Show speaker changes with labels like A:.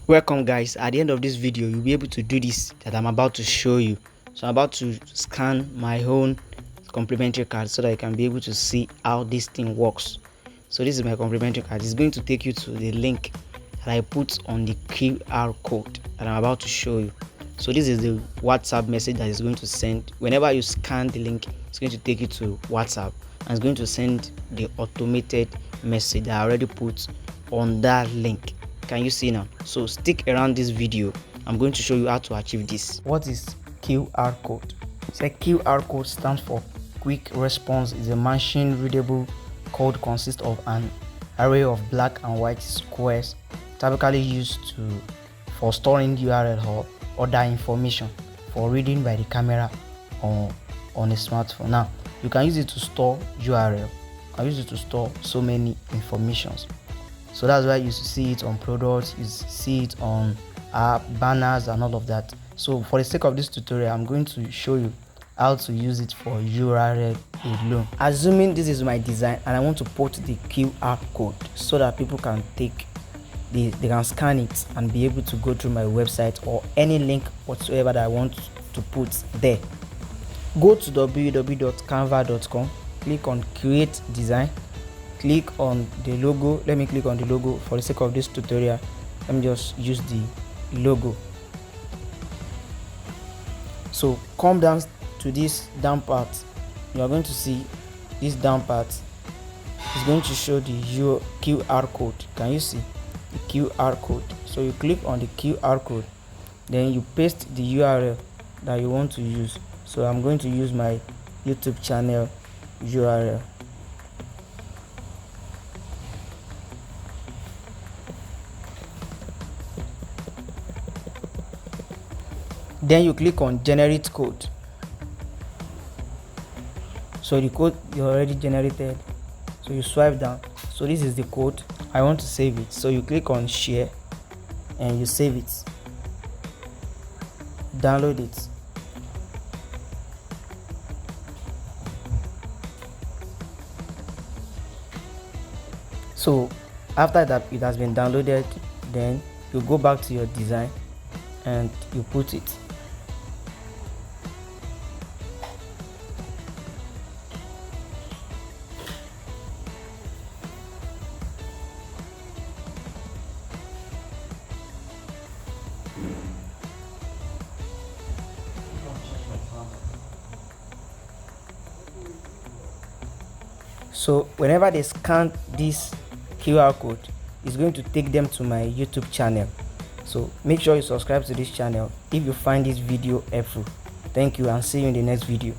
A: Welcome guys. At the end of this video you'll be able to do this that I'm about to show you. So I'm about to scan my own complimentary card so that you can be able to see how this thing works. So this is my complimentary card. It's going to take you to the link that I put on the QR code that I'm about to show you. So this is the WhatsApp message that is going to send. Whenever you scan the link, it's going to take you to WhatsApp and it's going to send the automated message that I already put on that link. Can you see now? So stick around this video. I'm going to show you how to achieve this. What is QR code? So QR code stands for quick response. Is a machine readable code consists of an array of black and white squares typically used for storing URL or other information for reading by the camera or on a smartphone. Now you can use it to store URL. You can use it to store so many informations. So that's why you see it on products, you see it on banners and all of that. So for the sake of this tutorial, I'm going to show you how to use it for URL alone. Assuming this is my design and I want to put the QR code so that people can they can scan it and be able to go through my website or any link whatsoever that I want to put there. Go to www.canva.com, click on create design, click on the logo. Let me click on the logo for the sake of this tutorial. Let me just use the logo. So come down to this down part. You are going to see this down part is going to show the QR code. Can you see the QR code? So you click on the QR code, then you paste the URL that you want to use. So I'm going to use my YouTube channel URL. Then you click on generate code. So the code you already generated, so you swipe down. So this is the code. I want to save it, so you click on share and you save it, download it. So after that it has been downloaded, then you go back to your design and you put it. So whenever they scan this QR code, it's going to take them to my YouTube channel. So make sure you subscribe to this channel if you find this video helpful. Thank you and see you in the next video.